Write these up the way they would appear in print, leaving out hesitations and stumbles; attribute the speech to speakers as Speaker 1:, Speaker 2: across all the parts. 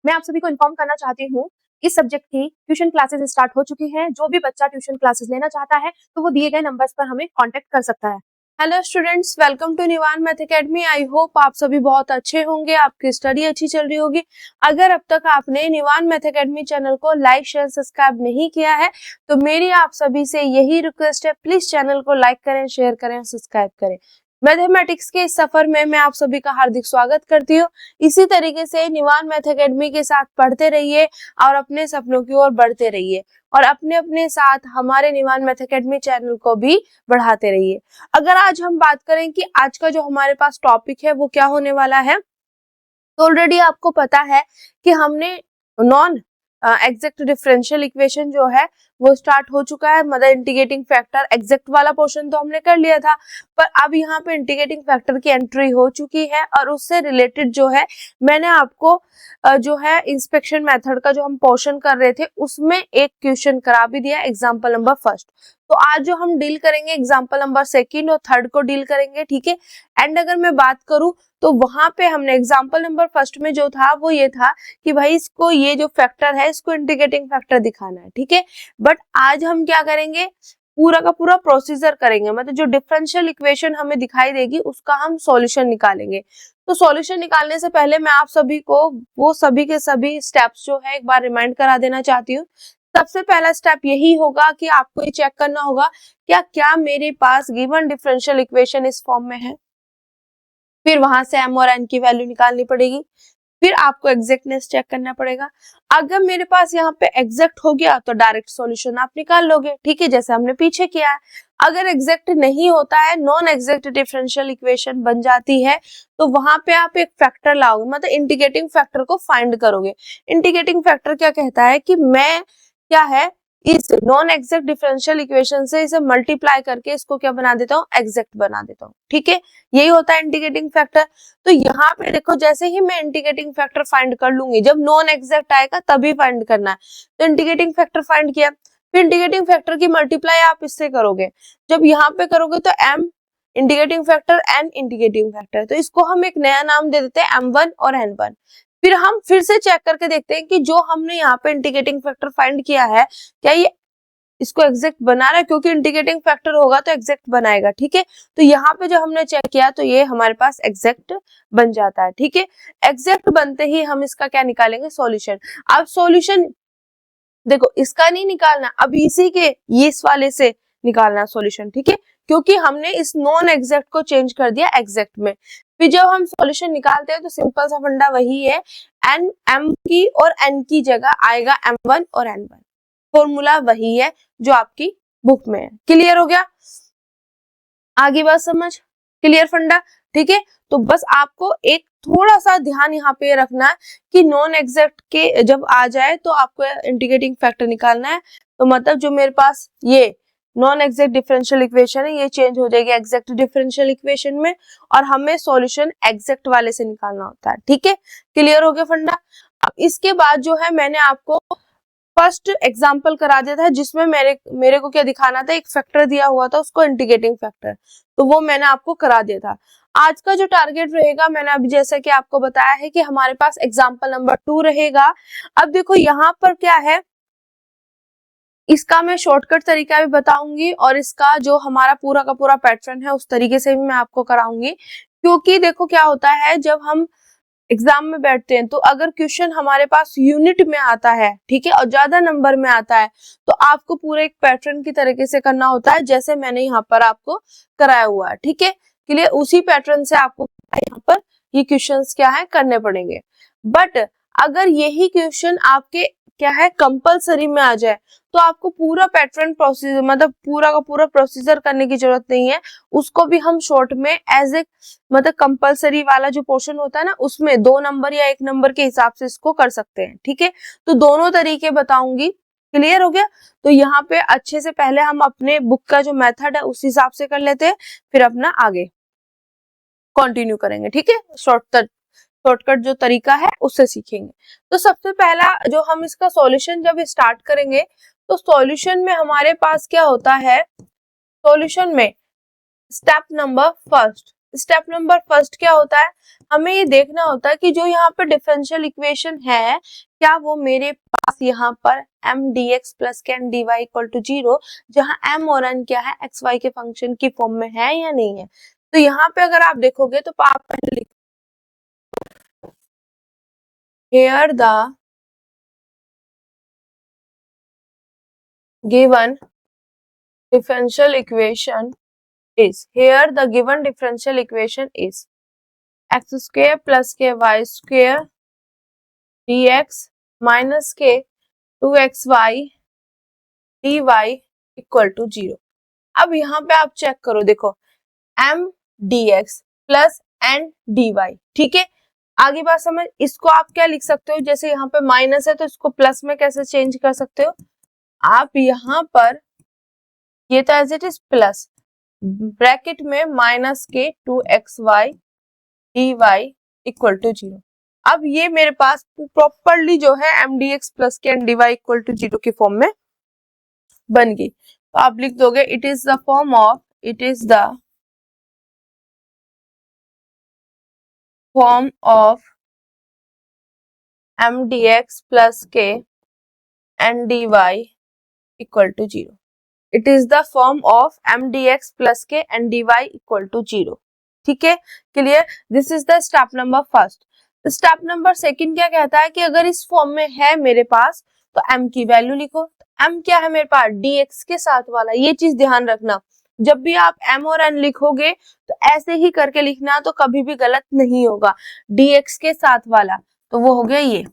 Speaker 1: मैं आप सभी को इन्फॉर्म करना चाहती हूँ, इस सब्जेक्ट की ट्यूशन क्लासेस स्टार्ट हो चुकी हैं। जो भी बच्चा ट्यूशन क्लासेस लेना चाहता है तो वो दिए गए नंबर्स पर हमें कांटेक्ट कर सकता है। Hello students, welcome to Nivan math academy. I hope आप सभी बहुत अच्छे होंगे, आपकी स्टडी अच्छी चल रही होगी। अगर अब तक आपने निवान मैथ एकेडमी चैनल को लाइक शेयर सब्सक्राइब नहीं किया है तो मेरी आप सभी से यही रिक्वेस्ट है, प्लीज चैनल को लाइक करें, शेयर करें, सब्सक्राइब करें। मैथमेटिक्स के इस सफर में मैं आप सभी का हार्दिक स्वागत करती हूँ। इसी तरीके से निवान मैथ एकेडमी के साथ पढ़ते रहिए और अपने सपनों की ओर बढ़ते रहिए और अपने अपने साथ हमारे निवान मैथ एकेडमी चैनल को भी बढ़ाते रहिए। अगर आज हम बात करें कि आज का जो हमारे पास टॉपिक है वो क्या होने वाला है, तो ऑलरेडी आपको पता है कि हमने नॉन एग्जैक्ट डिफरेंशियल इक्वेशन जो है वो स्टार्ट हो चुका है। मतलब इंटीग्रेटिंग फैक्टर एग्जैक्ट वाला पोर्शन तो हमने कर लिया था, पर अब यहाँ पे इंटीग्रेटिंग फैक्टर की एंट्री हो चुकी है और उससे रिलेटेड जो है मैंने आपको जो है इंस्पेक्शन मेथड का जो हम पोर्शन कर रहे थे उसमें एक क्वेश्चन करा भी दिया, एग्जाम्पल नंबर फर्स्ट। तो आज जो हम डील करेंगे एग्जाम्पल नंबर सेकंड और थर्ड को डील करेंगे, ठीक है। एंड अगर मैं बात करूं तो वहां पे हमने एग्जाम्पल नंबर फर्स्ट में जो था वो ये था कि भाई इसको ये जो फैक्टर है इसको इंटीग्रेटिंग फैक्टर दिखाना है, ठीक है। बट आज हम क्या करेंगे, पूरा का पूरा प्रोसीजर करेंगे। मतलब जो डिफरेंशियल इक्वेशन हमें दिखाई देगी उसका हम सॉल्यूशन निकालेंगे। तो सॉल्यूशन निकालने से पहले मैं आप सभी को वो सभी के सभी स्टेप्स जो है एक बार रिमाइंड करा देना चाहती हूँ। सबसे पहला स्टेप यही होगा कि आपको ये चेक करना होगा क्या मेरे पास गिवन डिफरेंशियल इक्वेशन इस फॉर्म में है। फिर वहां से m और n की वैल्यू निकालनी पड़ेगी। फिर आपको एग्जैक्टनेस चेक करना पड़ेगा। अगर मेरे पास यहाँ पे एग्जैक्ट हो गया तो डायरेक्ट सॉल्यूशन आप निकाल लोगे, ठीक है, जैसे हमने पीछे किया है। अगर एग्जैक्ट नहीं होता है, नॉन एग्जैक्ट डिफरेंशियल इक्वेशन बन जाती है, तो वहां पे आप एक फैक्टर लाओगे, मतलब इंटीग्रेटिंग फैक्टर को फाइंड करोगे। इंटीग्रेटिंग फैक्टर क्या कहता है कि मैं क्या है इस नॉन एग्जैक्ट डिफरेंशियल इक्वेशन से इसे मल्टीप्लाई करके इसको क्या बना देता हूँ, एग्जैक्ट बना देता हूँ, ठीक है। यही होता है इंटीग्रेटिंग फैक्टर। तो यहाँ पे देखो, जैसे ही मैं इंटीग्रेटिंग फैक्टर फाइंड कर लूंगी, जब नॉन एग्जैक्ट आएगा तभी फाइंड करना है। तो इंटीग्रेटिंग फैक्टर फाइंड किया, फिर इंटीग्रेटिंग फैक्टर की मल्टीप्लाई आप इससे करोगे। जब यहाँ पे करोगे तो m integrating factor n integrating factor, तो इसको हम एक नया नाम दे देते हैं m1 और n1। फिर हम फिर से चेक करके देखते हैं कि जो हमने यहाँ पे इंटीग्रेटिंग फैक्टर फाइंड किया है क्या ये इसको एग्जैक्ट बना रहा है, क्योंकि इंटीग्रेटिंग फैक्टर होगा तो एग्जैक्ट बनाएगा, ठीक है। तो यहाँ पे जो हमने चेक किया तो ये हमारे पास एग्जैक्ट बन जाता है, ठीक है। एग्जैक्ट बनते ही हम इसका क्या निकालेंगे, सॉल्यूशन। अब सॉल्यूशन देखो इसका नहीं निकालना, अब इसी के ये इस वाले से निकालना सॉल्यूशन, ठीक है, क्योंकि हमने इस नॉन एग्जैक्ट को चेंज कर दिया एग्जैक्ट में। फिर जब हम सॉल्यूशन निकालते हैं तो सिंपल सा फंडा वही है, एन एम की और एन की जगह आएगा m1 और n1। फॉर्मूला वही है जो आपकी बुक में है। क्लियर हो गया, आगे बात समझ, क्लियर फंडा, ठीक है। तो बस आपको एक थोड़ा सा ध्यान यहाँ पे रखना है कि नॉन एग्जैक्ट के जब आ जाए तो आपको इंटीग्रेटिंग फैक्टर निकालना है। तो मतलब जो मेरे पास ये नॉन एग्जैक्ट डिफरेंशियल इक्वेशन है ये चेंज हो जाएगी एग्जैक्ट डिफरेंशियल इक्वेशन में और हमें सॉल्यूशन एग्जैक्ट वाले से निकालना होता है, ठीक है। क्लियर हो गया फंडा। अब इसके बाद जो है मैंने आपको फर्स्ट एग्जाम्पल करा दिया था जिसमें मेरे को क्या दिखाना था, एक फैक्टर दिया हुआ था उसको इंटीग्रेटिंग फैक्टर, तो वो मैंने आपको करा दिया था। आज का जो टारगेट रहेगा मैंने अभी जैसे कि आपको बताया है कि हमारे पास एग्जाम्पल नंबर 2 रहेगा। अब देखो यहाँ पर क्या है, इसका मैं शॉर्टकट तरीका भी बताऊंगी और इसका जो हमारा पूरा का पूरा पैटर्न है उस तरीके से भी मैं आपको कराऊंगी। क्योंकि देखो क्या होता है, जब हम एग्जाम में बैठते हैं तो अगर क्वेश्चन हमारे पास यूनिट में आता है, ठीक है, और ज्यादा नंबर में आता है तो आपको पूरे एक पैटर्न की तरीके से करना होता है जैसे मैंने यहाँ पर आपको कराया हुआ है, ठीक है। क्लियर, उसी पैटर्न से आपको यहाँ पर ये क्वेश्चंस क्या है करने पड़ेंगे। बट अगर यही क्वेश्चन आपके
Speaker 2: क्या है कंपलसरी में आ जाए तो आपको पूरा पैटर्न प्रोसीजर मतलब पूरा का पूरा प्रोसीजर करने की जरूरत नहीं है, उसको भी हम शॉर्ट में एज ए मतलब कंपलसरी वाला जो पोर्शन होता है ना उसमें 2 नंबर या 1 नंबर के हिसाब से इसको कर सकते हैं। ठीक है, तो दोनों तरीके बताऊंगी। क्लियर हो गया? तो यहाँ पे अच्छे से पहले हम अपने बुक का जो मेथड है उस हिसाब से कर लेते हैं, फिर अपना आगे कंटिन्यू करेंगे। ठीक है, शॉर्टकट जो तरीका है उससे सीखेंगे। तो सबसे पहला जो हम इसका सॉल्यूशन जब स्टार्ट करेंगे तो सॉल्यूशन में हमारे पास क्या होता है, सॉल्यूशन में स्टेप नंबर फर्स्ट क्या होता है, हमें ये देखना होता है कि जो यहाँ पे डिफरेंशियल इक्वेशन है क्या वो मेरे पास यहाँ पर m dx plus k n dy equal to 0, जहाँ m और n क्या है एक्स वाई के फंक्शन की फॉर्म में है या नहीं है। तो यहाँ पे अगर आप देखोगे तो आप पहले लिखो here the given differential equation is, here the given differential equation is x square plus k y square dx minus k 2xy dy equal to 0। अब यहाँ पे आप चेक करो, देखो m dx plus n dy। ठीक है, आगे बात समझ, इसको आप क्या लिख सकते हो, जैसे यहाँ पे माइनस है तो इसको प्लस में कैसे चेंज कर सकते हो आप, यहाँ पर ये तो as it is plus bracket में माइनस के 2xy dy इक्वल टू 0। अब ये मेरे पास प्रॉपरली जो है m dx plus k n dy equal to 0 की फॉर्म में बन गई। तो आप लिख दोगे it is the form of m dx plus k n dy equal to 0। It is the form of m dx plus k n dy equal to 0। ठीक है, clear? This is the step number first. Step number second क्या कहता है कि अगर इस form में है मेरे पास तो m की वैल्यू लिखो। m क्या है मेरे पास, dx के साथ वाला, ये चीज ध्यान रखना। जब भी आप m और n लिखोगे तो ऐसे ही करके लिखना, तो कभी भी गलत नहीं होगा। dx के साथ वाला तो वो हो गया ये,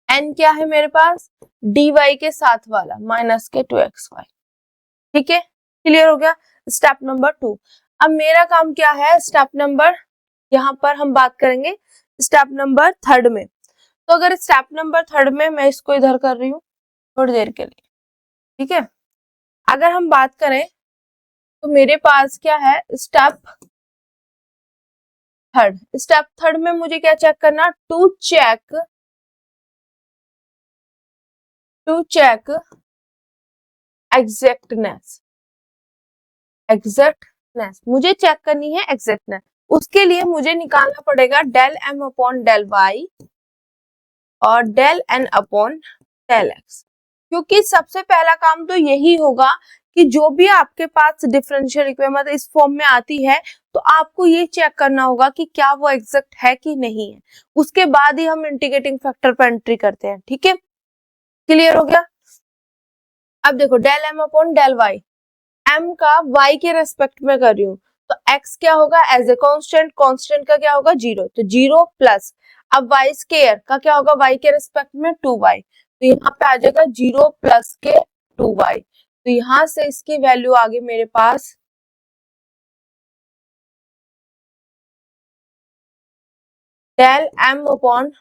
Speaker 2: n क्या है मेरे पास, dy के साथ वाला माइनस के 2xy। ठीक है, क्लियर हो गया? Step number 2। अब मेरा काम क्या है, स्टेप नंबर, यहाँ पर हम बात करेंगे स्टेप नंबर थर्ड में। तो अगर स्टेप नंबर थर्ड में मैं इसको इधर कर रही हूँ थोड़ी देर के लिए, ठीक है, अगर हम बात करें तो मेरे पास क्या है स्टेप थर्ड में मुझे क्या चेक करना, टू चेक एग्जैक्टनेस मुझे चेक करनी है एग्जैक्टनेस। उसके लिए मुझे निकालना पड़ेगा del m upon del y और del n upon del x, क्योंकि सबसे पहला काम तो यही होगा कि जो भी आपके पास डिफरेंशियल इक्वेशन मतलब इस फॉर्म में आती है तो आपको ये चेक करना होगा कि क्या वो एग्जैक्ट है कि नहीं है, उसके बाद ही हम इंटीग्रेटिंग फैक्टर पर एंट्री करते हैं। ठीक है, क्लियर हो गया? अब देखो del m upon del y, m का y के रेस्पेक्ट में कर रही हूँ तो x क्या होगा एज ए कांस्टेंट का क्या होगा 0, तो 0 प्लस अब y स्क्वायर का क्या होगा y के रेस्पेक्ट में 2y, तो यहाँ पे आ जाएगा 0 प्लस के 2y। तो यहाँ से इसकी वैल्यू आ गई मेरे पास del m upon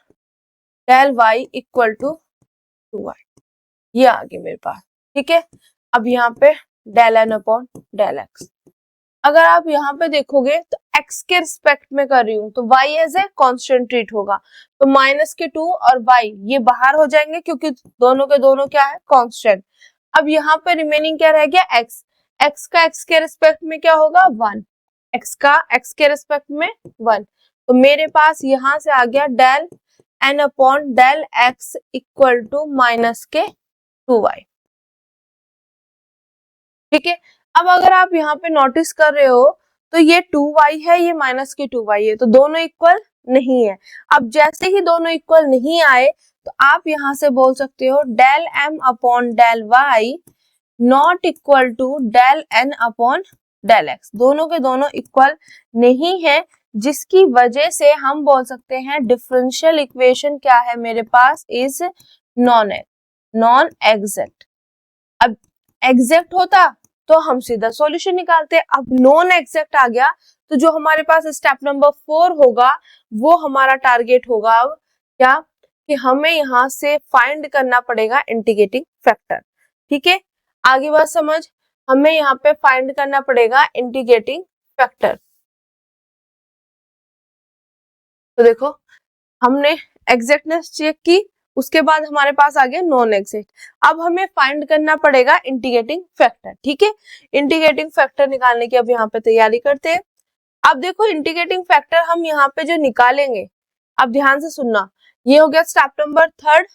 Speaker 2: del y equal to 2y, ये आ गई मेरे पास। ठीक है, अब यहाँ पे del n upon del x, अगर आप यहाँ पे देखोगे तो x के रिस्पेक्ट में कर रही हूँ तो y as a constant treat होगा, तो माइनस के 2 और y ये बाहर हो जाएंगे क्योंकि दोनों के दोनों क्या है कांस्टेंट। अब यहाँ पे रिमेनिंग क्या रह गया x, x का x के रिस्पेक्ट में क्या होगा 1, x का x के रिस्पेक्ट में 1, तो मेरे पास यहाँ से आ गया del n upon del x equal to minus k 2y। ठीक है, अब अगर आप यहाँ पे नोटिस कर रहे हो तो ये 2y है, ये माइनस के 2y है, तो दोनों इक्वल नहीं है। अब जैसे ही दोनों इक्वल नहीं आए तो आप यहाँ से बोल सकते हो del m upon del y not equal to del n upon del x, दोनों के दोनों इक्वल नहीं है, जिसकी वजह से हम बोल सकते हैं डिफरेंशियल इक्वेशन क्या है मेरे पास, इज नॉन एग्जैक्ट। अब एग्जैक्ट होता तो हम सीधा सॉल्यूशन निकालते, अब नॉन एग्जैक्ट आ गया तो जो हमारे पास स्टेप नंबर 4 होगा वो हमारा टारगेट होगा अब क्या, कि हमें यहां से फाइंड करना पड़ेगा इंटीग्रेटिंग फैक्टर। ठीक है, आगे बात समझ, हमें यहाँ पे फाइंड करना पड़ेगा इंटीग्रेटिंग फैक्टर। तो देखो हमने एग्जैक्टनेस चेक की, उसके बाद हमारे पास आ गया नॉन एग्जैक्ट। अब हमें फाइंड करना पड़ेगा इंटीग्रेटिंग फैक्टर। ठीक है, इंटीग्रेटिंग फैक्टर निकालने की अब यहाँ पे तैयारी करते हैं। अब देखो इंटीग्रेटिंग फैक्टर हम यहाँ पे जो निकालेंगे, अब ध्यान से सुनना, ये हो गया स्टेप नंबर 3।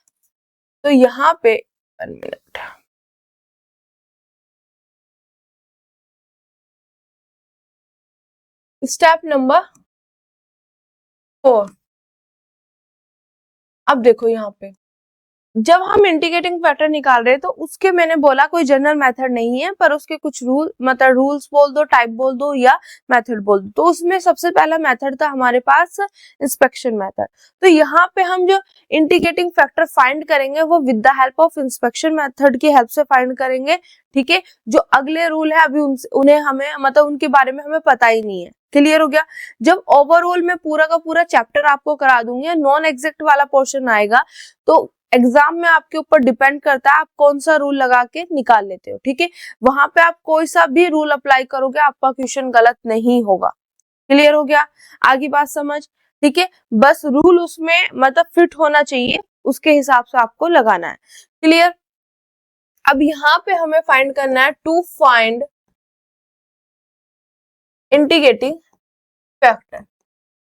Speaker 2: तो यहाँ पे 1 मिनट, स्टेप नंबर 4। अब देखो यहाँ पे जब हम इंटीग्रेटिंग फैक्टर निकाल रहे हैं तो उसके मैंने बोला कोई जनरल मेथड नहीं है, पर उसके कुछ रूल्स बोल दो, टाइप बोल दो या मेथड बोल दो। तो उसमें सबसे पहला मेथड था हमारे पास इंस्पेक्शन मेथड। तो यहाँ पे हम जो इंटीग्रेटिंग फैक्टर फाइंड करेंगे वो with the help of inspection method की हेल्प से फाइंड करेंगे। ठीक है, जो अगले रूल है अभी उन्हें हमें मतलब उनके बारे में हमें पता ही नहीं है। क्लियर हो गया। जब ओवरऑल में पूरा का पूरा चैप्टर आपको करा दूंगी, नॉन एग्जैक्ट वाला पोर्शन आएगा तो एग्जाम में आपके ऊपर डिपेंड करता है आप कौन सा रूल लगा के निकाल लेते हो। ठीक है, वहां पे आप कोई सा भी रूल अप्लाई करोगे आपका क्वेश्चन गलत नहीं होगा। क्लियर हो गया, आगे बात समझ। ठीक है, बस रूल उसमें मतलब फिट होना चाहिए, उसके हिसाब से आपको लगाना है। क्लियर। अब यहाँ पे हमें फाइंड करना है टू फाइंड इंटीग्रेटिंग फैक्टर।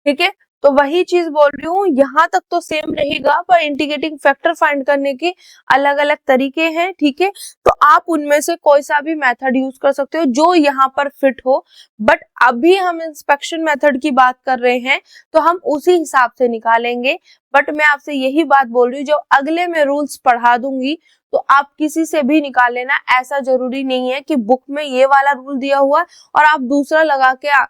Speaker 2: ठीक है, तो वही चीज बोल रही हूँ, यहाँ तक तो सेम रहेगा पर इंटीग्रेटिंग फैक्टर फाइंड करने के अलग अलग तरीके हैं। ठीक है, तो आप उनमें से कोई सा भी मेथड यूज कर सकते हो जो यहाँ पर फिट हो, बट अभी हम इंस्पेक्शन मेथड की बात कर रहे हैं तो हम उसी हिसाब से निकालेंगे। बट मैं आपसे यही बात बोल रही हूँ, जो अगले में रूल्स पढ़ा दूंगी तो आप किसी से भी निकाल लेना, ऐसा जरूरी नहीं है कि बुक में ये वाला रूल दिया हुआ है और आप दूसरा लगा के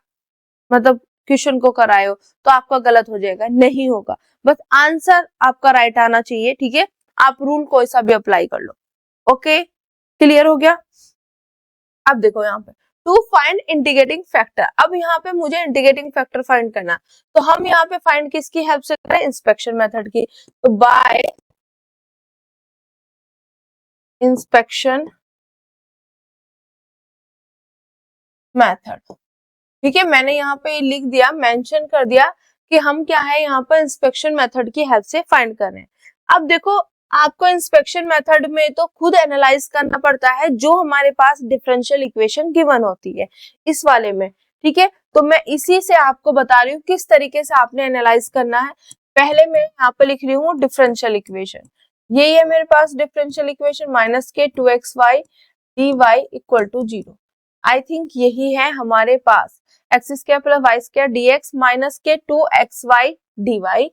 Speaker 2: मतलब क्वेश्चन को कराए हो तो आपका गलत हो जाएगा, नहीं होगा। बस आंसर आपका राइट आना चाहिए। ठीक है, आप रूल कोई सा भी अप्लाई कर लो। ओके, क्लियर हो गया। अब देखो यहाँ पे टू फाइंड इंटीग्रेटिंग फैक्टर, अब यहाँ पे मुझे इंटीग्रेटिंग फैक्टर फाइंड करना, तो हम यहाँ पे फाइंड किसकी हेल्प से करें, इंस्पेक्शन मेथड की। तो बाय इंस्पेक्शन मेथड। ठीक है, मैंने यहाँ पे लिख दिया, मेंशन कर दिया कि हम क्या है यहाँ पर इंस्पेक्शन मेथड की हेल्प से फाइंड कर रहे हैं। अब देखो आपको इंस्पेक्शन मेथड में तो खुद एनालाइज करना पड़ता है जो हमारे पास डिफरेंशियल इक्वेशन गिवन होती है इस वाले में। ठीक है, तो मैं इसी से आपको बता रही हूँ किस तरीके से आपने एनालाइज करना है। पहले मैं यहाँ पे लिख रही हूँ डिफरेंशियल इक्वेशन, यही है मेरे पास differential equation, -k2xy dy equal to 0। I think यही है हमारे पास, X square plus Y square dx minus के 2xy dy,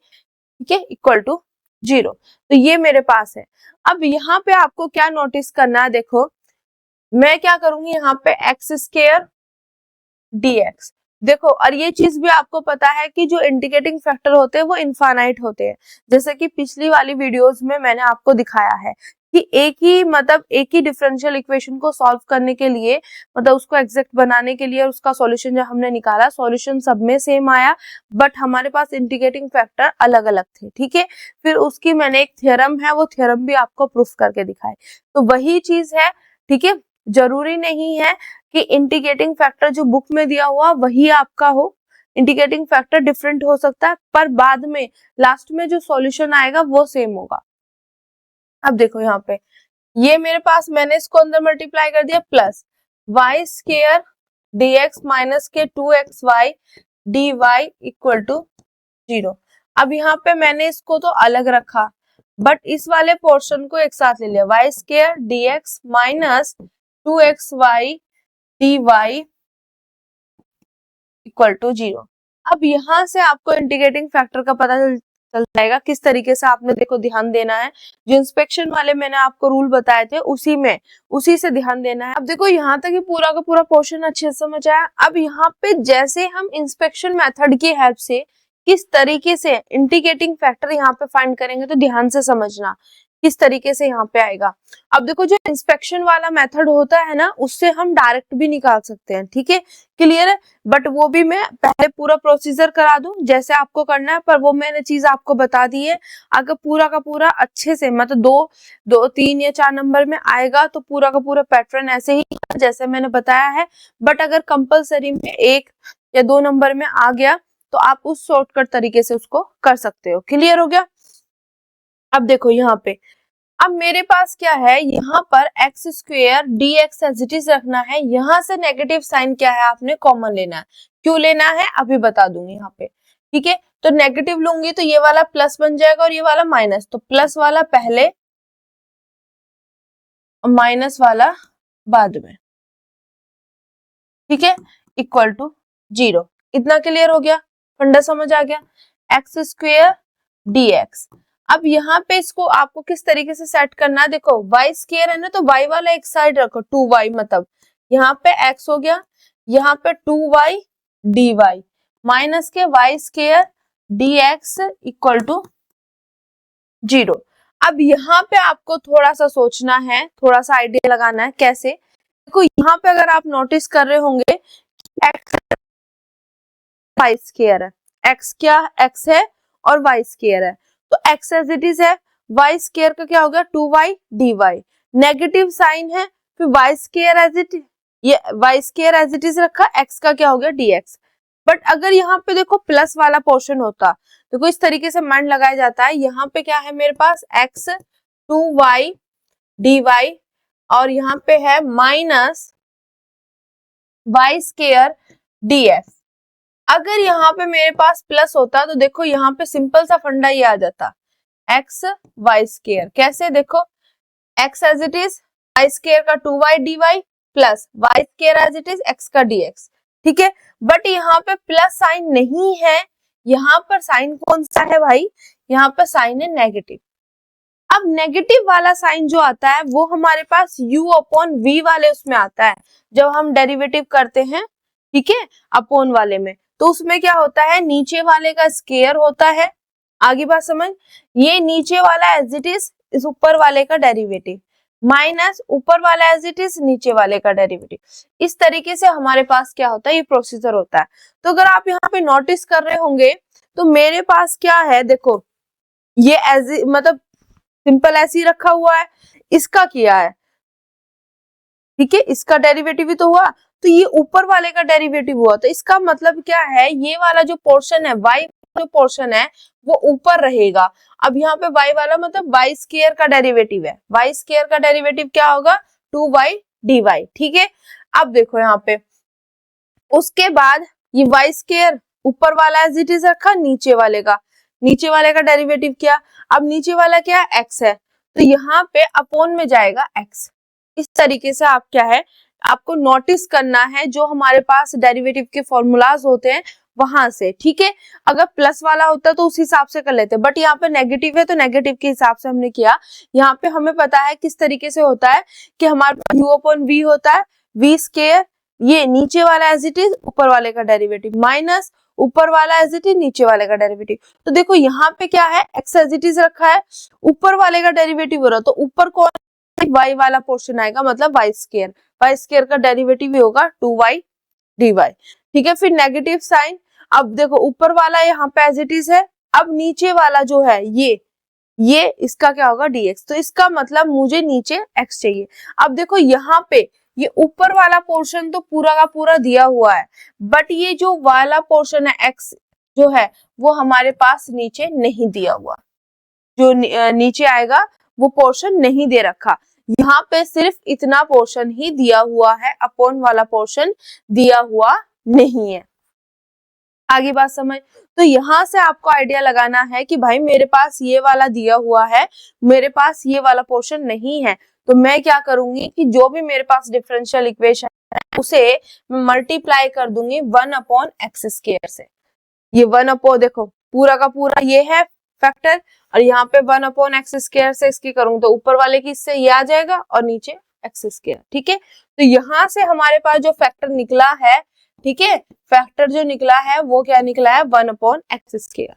Speaker 2: ठीक है, इक्वल टू 0। तो ये मेरे पास है। अब यहाँ पे आपको क्या नोटिस करना है, देखो मैं क्या करूंगी यहाँ पे एक्स स्क्वायर dx, देखो और ये चीज भी आपको पता है कि जो इंटीग्रेटिंग फैक्टर होते हैं वो इनफाइनाइट होते हैं, जैसे कि पिछली वाली वीडियोस में मैंने आपको दिखाया है कि एक ही डिफरेंशियल इक्वेशन को सॉल्व करने के लिए मतलब उसको एग्जैक्ट बनाने के लिए उसका सॉल्यूशन जब हमने निकाला, सॉल्यूशन सब में सेम आया बट हमारे पास इंटीग्रेटिंग फैक्टर अलग अलग थे। ठीक है, फिर उसकी मैंने एक थ्योरम है, वो थ्योरम भी आपको प्रूफ करके दिखाए। तो वही चीज है। ठीक है, जरूरी नहीं है कि इंटीग्रेटिंग फैक्टर जो बुक में दिया हुआ वही आपका हो, इंटीग्रेटिंग फैक्टर डिफरेंट हो सकता है पर बाद में लास्ट में जो सॉल्यूशन आएगा वो सेम होगा। अब देखो यहाँ पे ये मेरे पास मैंने इसको अंदर मल्टीप्लाई कर दिया, plus Y square dx minus के 2xy dy इक्वल टू 0। अब यहाँ पे मैंने इसको तो अलग रखा बट इस वाले पोर्शन को एक साथ ले लिया, y square dx minus 2xy dy equal to 0। अब यहां से आपको इंटीग्रेटिंग फैक्टर का पता चल जाएगा। किस तरीके से आपने देखो ध्यान देना है, जो इंस्पेक्शन वाले मैंने आपको रूल बताए थे उसी से ध्यान देना है। अब देखो यहाँ तक ही पूरा का पूरा पोर्शन अच्छे से समझ आया। अब यहाँ पे जैसे हम इंस्पेक्शन मेथड की हेल्प से किस तरीके से इंडिकेटिंग फैक्टर यहाँ पे फाइंड करेंगे, तो ध्यान से समझना किस तरीके से यहाँ पे आएगा। अब देखो जो इंस्पेक्शन वाला मेथड होता है ना, उससे हम डायरेक्ट भी निकाल सकते हैं, ठीक है, क्लियर है। बट वो भी मैं पहले पूरा प्रोसीजर करा दूं जैसे आपको करना है, पर वो मैंने चीज आपको बता दी है। अगर पूरा का पूरा अच्छे से मतलब दो 3 या 4 नंबर में आएगा तो पूरा का पूरा पैटर्न ऐसे ही जैसे मैंने बताया है। बट अगर कंपलसरी में 1 या 2 नंबर में आ गया तो आप उस शॉर्टकट तरीके से उसको कर सकते हो। क्लियर हो गया। अब देखो यहाँ पे, अब मेरे पास क्या है, यहाँ पर x square d x as it is रखना है। यहाँ से नेगेटिव साइन क्या है, आपने कॉमन लेना है। क्यों लेना है अभी बता दूंगी यहाँ पे, ठीक है। तो नेगेटिव लूंगी तो ये वाला प्लस बन जाएगा और ये वाला माइनस, तो प्लस वाला पहले माइनस वाला बाद में, ठीक है, इक्वल टू 0। इतना क्लियर हो गया, फंडा समझ आ गया। X square d x. अब यहाँ पे इसको आपको किस तरीके से सेट करना है, देखो वाई स्क्वायर है ना, तो वाई वाला एक साइड रखो, 2y, मतलब यहाँ पे x हो गया, यहाँ पे 2y dy minus k y square dx equal to 0। अब यहाँ पे आपको थोड़ा सा सोचना है, थोड़ा सा आइडिया लगाना है। कैसे, देखो यहाँ पे अगर आप नोटिस कर रहे होंगे x y स्क्वायर है, x क्या x है और y स्क्वायर है, तो x एज इट इज है, y स्क्वायर का क्या हो गया 2y dy, नेगेटिव साइन है, फिर y स्क्वायर एज इट, ये y square as it is रखा, x का क्या हो गया dx। बट अगर यहाँ पे देखो प्लस वाला पोर्शन होता, देखो इस तरीके से माइंड लगाया जाता है। यहाँ पे क्या है मेरे पास x 2y dy और यहाँ पे है माइनस y स्क्वायर df। अगर यहाँ पे मेरे पास प्लस होता तो देखो यहाँ पे सिंपल सा फंडा ये आ जाता, एक्स वाई स्क्वायर। कैसे, देखो x as it is y square का 2y dy plus y square as it is x का dx, ठीक है। बट यहाँ पे प्लस साइन नहीं है, यहाँ पर साइन कौन सा है भाई, यहाँ पर साइन है नेगेटिव। अब नेगेटिव वाला साइन जो आता है वो हमारे पास u अपॉन v वाले उसमें आता है, जब हम डेरिवेटिव करते हैं, ठीक है, अपॉन वाले में, तो उसमें क्या होता है, नीचे वाले का स्क्वायर होता है। आगे बात समझ, ये नीचे वाला एज इट इज इस ऊपर वाले का डेरिवेटिव माइनस ऊपर वाला एज इट इज नीचे वाले का डेरिवेटिव। इस तरीके से हमारे पास क्या होता है, ये प्रोसीजर होता है। तो अगर आप यहाँ पे नोटिस कर रहे होंगे तो मेरे पास क्या है, देखो ये एज मतलब सिंपल ऐसे ही रखा हुआ है, इसका किया है, ठीक है, इसका डेरिवेटिव भी तो हुआ, तो ये ऊपर वाले का डेरिवेटिव हुआ, तो इसका मतलब क्या है, ये वाला जो पोर्शन है y जो पोर्शन है वो ऊपर रहेगा। अब यहाँ पे y वाला मतलब y स्क्वायर का डेरिवेटिव है, y स्क्वायर का डेरिवेटिव क्या होगा 2y dy, ठीक है। अब देखो यहाँ पे उसके बाद ये y स्क्वायर ऊपर वाला एज इट इज रखा, नीचे वाले का डेरिवेटिव क्या, अब नीचे वाला क्या x है, तो यहाँ पे अपॉन में जाएगा x। इस तरीके से आप क्या है, आपको नोटिस करना है जो हमारे पास डेरिवेटिव के फॉर्मूलाज होते हैं वहां से, ठीक है। अगर प्लस वाला होता तो उस हिसाब से कर लेते, बट यहाँ पे नेगेटिव है तो नेगेटिव के हिसाब से हमने किया। यहाँ पे हमें पता है किस तरीके से होता है कि हमारे पास u अपॉन v होता है, v स्क्वायर, ये नीचे वाला एज इट इज ऊपर वाले का डेरिवेटिव माइनस ऊपर वाला एज इट इज नीचे वाले का डेरिवेटिव। तो देखो यहाँ पे क्या है, x एज इट इज रखा है, ऊपर वाले का डेरिवेटिव हो रहा, तो ऊपर कौन y वाला पोर्शन आएगा, मतलब y स्क्वायर का डेरिवेटिव भी होगा 2y dy, ठीक है। फिर नेगेटिव साइन, अब देखो ऊपर वाला यहाँ पे एज इट इज है, अब नीचे वाला जो है ये इसका क्या होगा dx, तो इसका मतलब मुझे नीचे x चाहिए। अब देखो यहाँ पे ये ऊपर वाला पोर्शन तो पूरा का पूरा दिया हुआ है, बट ये जो वाला पोर्शन है x जो है वो हमारे पास नीचे नहीं दिया हुआ, जो नीचे आएगा वो पोर्शन नहीं दे रखा। यहाँ पे सिर्फ इतना पोर्शन ही दिया हुआ है, अपॉन वाला पोर्शन दिया हुआ नहीं है। आगे बात समझ, तो यहाँ से आपको आइडिया लगाना है कि भाई मेरे पास ये वाला दिया हुआ है, मेरे पास ये वाला पोर्शन नहीं है, तो मैं क्या करूंगी कि जो भी मेरे पास डिफरेंशियल इक्वेशन है उसे मैं मल्टीप्लाई कर दूंगी 1 अपॉन एक्स स्क्वायर से। ये 1 अपॉन देखो पूरा का पूरा ये है फैक्टर, और यहाँ पे 1/x² से इसकी करूँ तो ऊपर वाले की इससे ये आ जाएगा और नीचे x²। ठीक है, तो यहाँ से हमारे पास जो फैक्टर निकला है, ठीक है, फैक्टर जो निकला है वो क्या निकला है, 1/x²।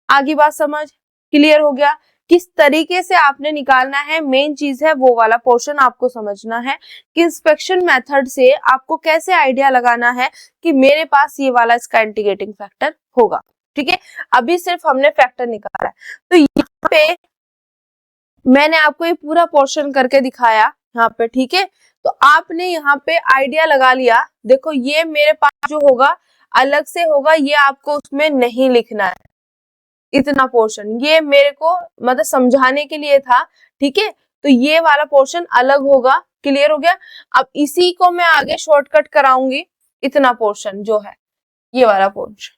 Speaker 2: आगे बात समझ क्लियर हो गया। किस तरीके से आपने निकालना है, मेन चीज है वो वाला पोर्शन आपको समझना है कि इंस्पेक्शन मेथड से आपको कैसे आइडिया लगाना है कि मेरे पास ये वाला इसका इंटीग्रेटिंग फैक्टर होगा। ठीक है, अभी सिर्फ हमने फैक्टर निकाला है, तो यहाँ पे मैंने आपको ये पूरा पोर्शन करके दिखाया यहाँ पे। ठीक है, तो आपने यहाँ पे आइडिया लगा लिया। देखो ये मेरे पास जो होगा अलग से होगा, ये आपको उसमें नहीं लिखना है, इतना पोर्शन ये मेरे को मतलब समझाने के लिए था। ठीक है, तो ये वाला पोर्शन अलग होगा। क्लियर हो गया। अब इसी को मैं आगे शॉर्टकट कराऊंगी, इतना पोर्शन जो है ये वाला पोर्शन।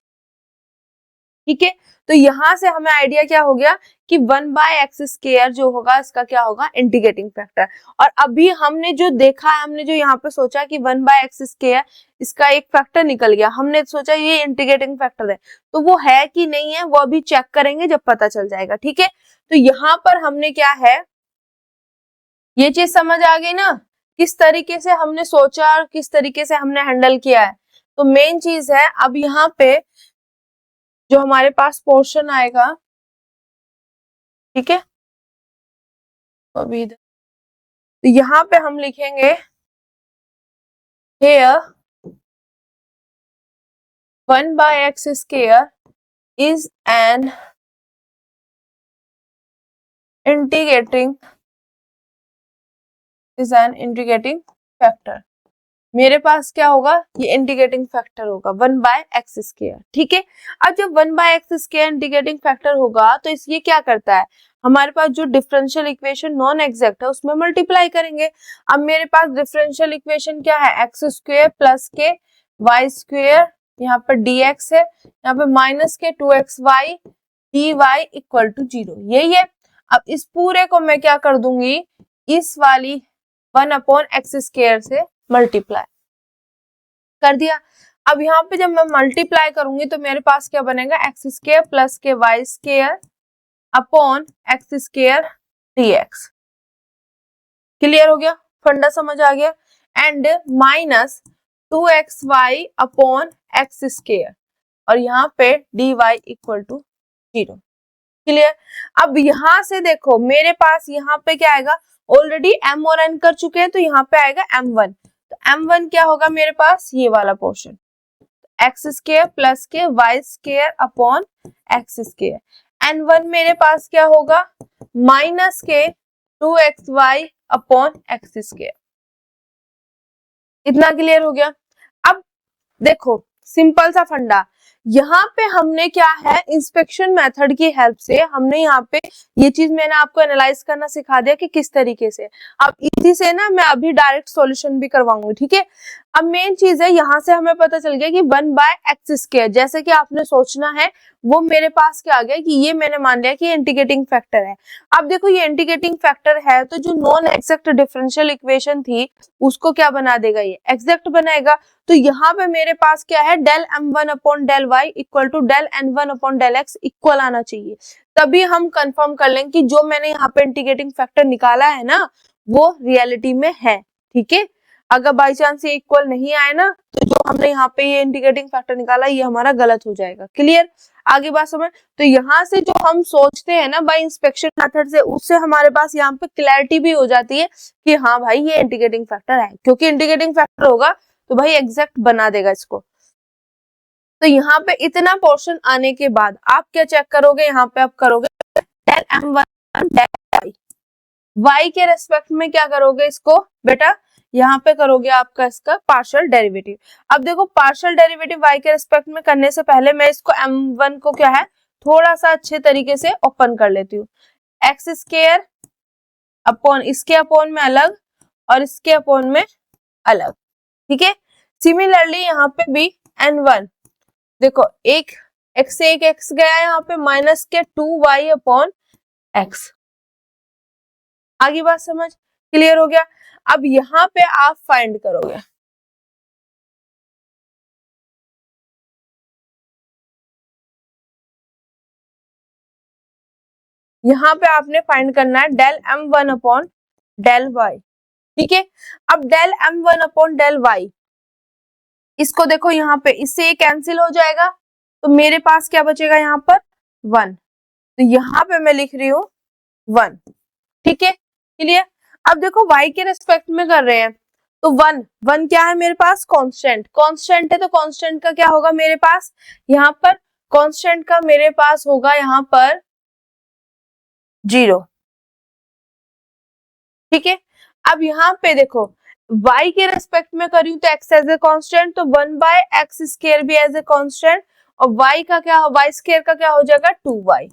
Speaker 2: ठीक है, तो यहां से हमें आइडिया क्या हो गया कि 1/x² जो होगा इसका क्या होगा, इंटीग्रेटिंग फैक्टर। और अभी हमने जो देखा है, हमने जो यहाँ पे सोचा कि 1/x² इसका एक फैक्टर निकल गया, हमने सोचा ये इंटीग्रेटिंग फैक्टर है, तो वो है कि नहीं है वो अभी चेक करेंगे जब पता चल जाएगा। ठीक है, तो यहाँ पर हमने क्या है, ये चीज समझ आ गई ना, किस तरीके से हमने सोचा और किस तरीके से हमने हैंडल किया है। तो मेन चीज है अब यहाँ पे जो हमारे पास पोर्शन आएगा, ठीक है, अभी तो यहाँ पे हम लिखेंगे here 1/x² is an integrating factor. मेरे पास क्या होगा, ये इंटीग्रेटिंग फैक्टर होगा 1/x²। ठीक है, अब जब 1/x² इंटीग्रेटिंग फैक्टर होगा तो इसलिए क्या करता है, हमारे पास जो डिफरेंशियल इक्वेशन नॉन एग्जैक्ट है उसमें मल्टीप्लाई करेंगे। अब मेरे पास डिफरेंशियल इक्वेशन क्या है, x² प्लस के y², यहाँ पर dx है, यहाँ पे माइनस के 2xy dy इक्वल टू 0, यही है। अब इस पूरे को मैं क्या कर दूंगी, इस वाली 1/x² से मल्टीप्लाई कर दिया। अब यहाँ पे जब मैं मल्टीप्लाई करूंगी तो मेरे पास क्या बनेगा, x² प्लस के y² upon x² dx। Clear हो गया, फंडा समझ आ गया। And minus 2xy upon x², और यहाँ पे dy इक्वल टू 0। क्लियर। अब यहाँ से देखो मेरे पास यहाँ पे क्या आएगा, ऑलरेडी m और n कर चुके हैं तो यहाँ पे आएगा m1। तो m1 क्या होगा मेरे पास, ये वाला पोर्शन, x² प्लस के y² अपॉन x²। n1 मेरे पास क्या होगा, माइनस के 2xy अपॉन x²। इतना क्लियर हो गया। अब देखो सिंपल सा फंडा, यहाँ पे हमने क्या है, इंस्पेक्शन मेथड की हेल्प से हमने यहाँ पे ये चीज मैंने आपको एनालाइज करना सिखा दिया कि किस तरीके से। अब इसी से ना मैं अभी डायरेक्ट सॉल्यूशन भी करवाऊंगी। ठीक है, अब मेन चीज है यहाँ से हमें पता चल गया कि 1/x², जैसे कि आपने सोचना है वो मेरे पास क्या आ गया कि ये मैंने मान लिया कि इंटीग्रेटिंग फैक्टर है। अब देखो ये इंटीग्रेटिंग फैक्टर है तो जो नॉन एक्जेक्ट डिफरेंशियल इक्वेशन थी उसको क्या बना देगा, ये एक्जेक्ट बनाएगा। तो यहाँ पे मेरे पास क्या है, del m1 upon del y equal to del n1 upon del x equal आना चाहिए, तभी हम कंफर्म कर लेंगे कि जो मैंने यहाँ पे इंटीग्रेटिंग फैक्टर निकाला है ना वो रियलिटी में है। ठीक है, अगर बाई चांस ये इक्वल नहीं आए ना तो जो हमने यहाँ पे ये इंटीग्रेटिंग फैक्टर निकाला ये हमारा गलत हो जाएगा। क्लियर, आगे बात समझ। तो यहाँ से जो हम सोचते हैं ना बाय इंस्पेक्शन मेथड से, उससे हमारे पास यहाँ पे क्लैरिटी भी हो जाती है कि हाँ भाई ये इंटीग्रेटिंग फैक्टर है, क्योंकि इंटीग्रेटिंग फैक्टर होगा तो भाई एग्जैक्ट बना देगा इसको। तो यहाँ पे इतना पोर्शन आने के बाद आप क्या चेक करोगे, यहाँ पे आप करोगे del m1 del y के रेस्पेक्ट में क्या करोगे इसको बेटा, यहाँ पे करोगे आपका इसका पार्शियल डेरिवेटिव। अब देखो पार्शियल डेरिवेटिव y के रेस्पेक्ट में करने से पहले मैं इसको m1 को क्या है थोड़ा सा अच्छे तरीके से ओपन कर लेती हूँ, x² अपॉन इसके अपॉन में अलग और इसके अपॉन में अलग। ठीक है, सिमिलरली यहाँ पे भी n1 देखो एक x से एक x गया यहाँ पे minus k 2y upon x। आगे बात समझ क्लियर हो गया। अब यहाँ पे आप फाइंड करोगे यहाँ पे आपने फाइंड करना है del m1 upon del y, ठीक है। अब del m1 upon del y, इसको देखो यहाँ पे, इससे ये कैंसिल हो जाएगा, तो मेरे पास क्या बचेगा यहाँ पर 1, तो यहाँ पे मैं लिख रही हूँ 1, ठीक है, क्लियर। अब देखो y के रेस्पेक्ट में कर रहे हैं, तो 1 क्या है मेरे पास, कांस्टेंट है, तो कांस्टेंट का क्या होगा मेरे पास यहाँ पर, कांस्टेंट का मेरे पास होगा यहाँ पर 0, ठीक है। अब यहाँ पे देखो y के रेस्पेक्ट में करी तो x एज ए कांस्टेंट, तो 1/x स्क्वायर भी एज ए कांस्टेंट, और y का क्या, y स्क्वायर का क्या हो जाएगा 2y,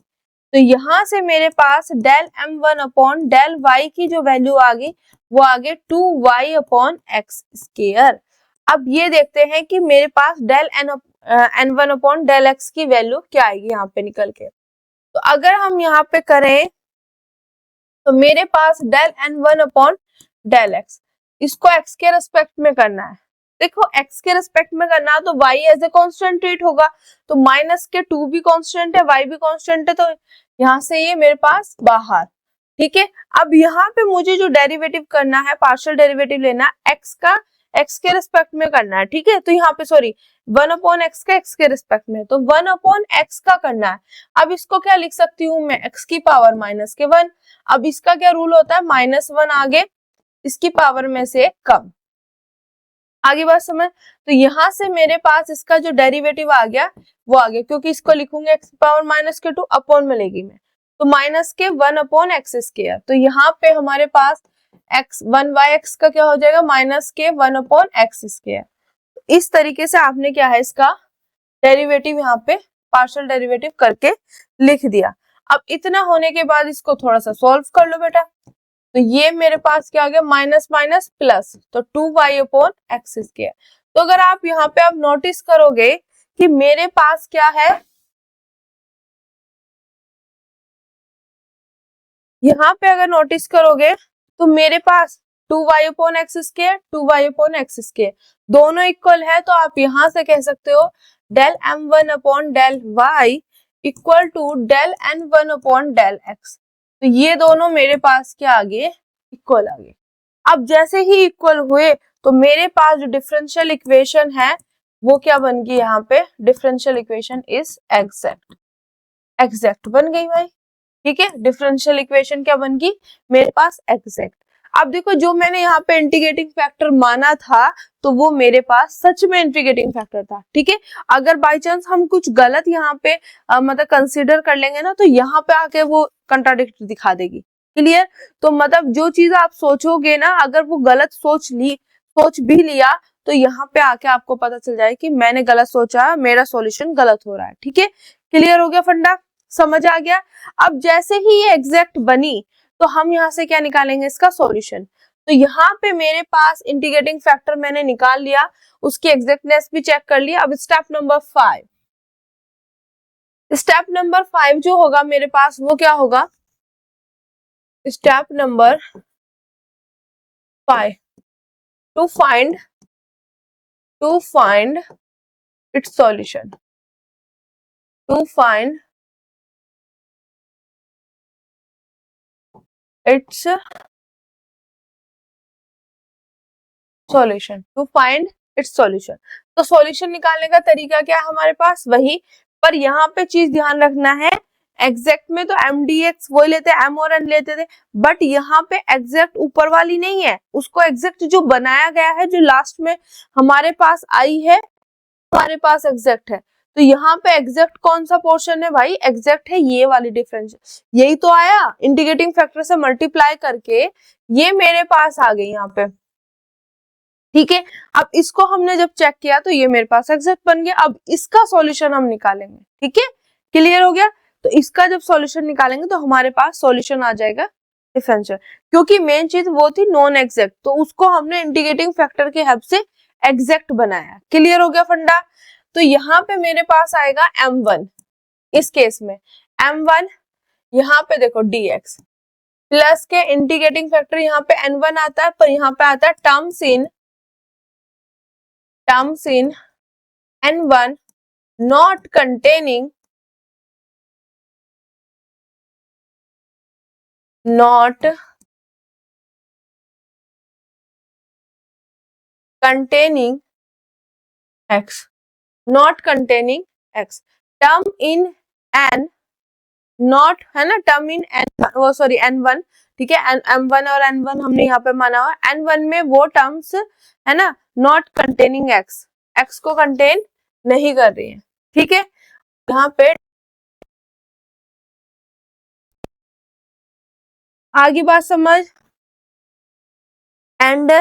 Speaker 2: तो यहां से मेरे पास del m1 upon del y की जो वैल्यू आ गई वो आ गई 2y अपॉन x स्क्वायर। अब ये देखते हैं कि मेरे पास del n1 upon del x की वैल्यू क्या आएगी यहाँ पे निकल के। तो अगर हम यहाँ पे करें तो मेरे पास del n1 upon del x, इसको x के रेस्पेक्ट में करना है, देखो x के रेस्पेक्ट में करना है तो y as a constant treat होगा, तो माइनस के 2 भी कांस्टेंट है, y भी कांस्टेंट है, तो यहाँ से ये मेरे पास बाहर, ठीक है। अब यहाँ पे मुझे जो डेरिवेटिव करना है, पार्शियल डेरिवेटिव लेना है x का, x के रेस्पेक्ट में करना है, ठीक है। तो यहाँ पे सॉरी 1 अपॉन x का x के रेस्पेक्ट में, तो 1 अपॉन x का करना है। अब इसको क्या लिख सकती हूँ मैं, x की पावर माइनस के 1, अब इसका क्या रूल होता है, -1 आगे इसकी पावर में से कम, आगे बात समझ। तो यहां से मेरे पास इसका जो डेरिवेटिव आ गया वो आ गया, क्योंकि इसको लिखूंगे x पावर -2 अपॉन में लेगी मैं, तो माइनस के 1 अपॉन एक्स स्क्वायर, तो यहाँ पे हमारे पास x 1/x का क्या हो जाएगा, माइनस के 1 अपॉन एक्स स्क्वायर। इस तरीके से आपने क्या है इसका डेरिवेटिव यहाँ पे पार्शियल डेरिवेटिव करके लिख दिया। अब इतना होने के बाद इसको थोड़ा सा सॉल्व कर लो बेटा, तो ये मेरे पास क्या आ गया, माइनस माइनस प्लस, तो 2y अपॉन एक्स स्क्वायर। तो अगर आप यहाँ पे आप नोटिस करोगे कि मेरे पास क्या है, यहाँ पे अगर नोटिस करोगे तो मेरे पास 2y upon x square, 2y upon x square दोनों इक्वल है, तो आप यहां से कह सकते हो del m1 upon del y equal to del n1 upon del x, तो ये दोनों मेरे पास क्या आ गए, इक्वल आ गए। अब जैसे ही इक्वल हुए तो मेरे पास जो डिफरेंशियल इक्वेशन है वो क्या बन गई, यहाँ पे differential equation is exact, exact बन गई भाई, ठीक है। डिफरेंशियल इक्वेशन क्या बन गई मेरे पास, एग्जैक्ट। अब देखो जो मैंने यहाँ पे इंटीग्रेटिंग फैक्टर माना था तो वो मेरे पास सच में इंटीग्रेटिंग फैक्टर था, ठीक है। अगर बाय चांस हम कुछ गलत यहाँ पे मतलब कंसीडर कर लेंगे ना, तो यहाँ पे आके वो कंट्राडिक्ट दिखा देगी, क्लियर। तो मतलब जो चीज आप सोचोगे ना, अगर वो गलत सोच भी लिया तो यहाँ पे आके आपको पता चल जाए कि मैंने गलत सोचा, मेरा सॉल्यूशन गलत हो रहा है, ठीक है। क्लियर हो गया फंडा, समझ आ गया। अब जैसे ही ये एग्जैक्ट बनी तो हम यहाँ से क्या निकालेंगे, इसका सॉल्यूशन। तो यहाँ पे मेरे पास इंटीग्रेटिंग फैक्टर मैंने निकाल लिया, उसकी एग्जैक्टनेस भी चेक कर लिया। अब स्टेप नंबर 5, स्टेप नंबर 5 जो होगा मेरे पास वो क्या होगा, step number 5 to find its solution, to find its solution, to find its solution. तो सॉल्यूशन निकालने का तरीका क्या है हमारे पास, वही, पर यहाँ पे चीज ध्यान रखना है, एग्जैक्ट में तो mdx वही लेते हैं, m और n लेते थे, बट यहाँ पे एग्जैक्ट ऊपर वाली नहीं है, उसको एग्जैक्ट जो बनाया गया है, जो लास्ट में हमारे पास आई है, हमारे पास एग्जैक्ट है। तो यहाँ पे एग्जैक्ट कौन सा पोर्शन है भाई, एग्जैक्ट है ये वाली डिफरेंस, यही तो आया इंटीग्रेटिंग फैक्टर से मल्टीप्लाई करके, ये मेरे पास आ गई यहाँ पे, ठीक है। अब इसको हमने जब चेक किया तो ये मेरे पास एग्जैक्ट बन गया। अब इसका सॉल्यूशन हम निकालेंगे, ठीक है, क्लियर हो गया। तो इसका जब सॉल्यूशन निकालेंगे तो हमारे पास सॉल्यूशन आ जाएगा डिफरेंशियल, क्योंकि मेन चीज वो थी नॉन एग्जैक्ट, तो उसको हमने इंटीग्रेटिंग फैक्टर की हेल्प से एग्जैक्ट बनाया, क्लियर हो गया फंडा। तो यहाँ पे मेरे पास आएगा m1, इस केस में m1, यहाँ पे देखो dx प्लस के इंटीग्रेटिंग फैक्टर यहाँ पे n1 आता है, पर यहाँ पे आता है terms in n1 not containing not containing x, not containing x, term in n, not है ना, term in n, वो सॉरी n1, ठीक है, m1 और n1 हमने यहाँ पे माना हुआ, n1 में वो टर्म्स है ना not containing x, x को कंटेन नहीं कर रही है, ठीक है। यहाँ पे आगे बात समझ एंड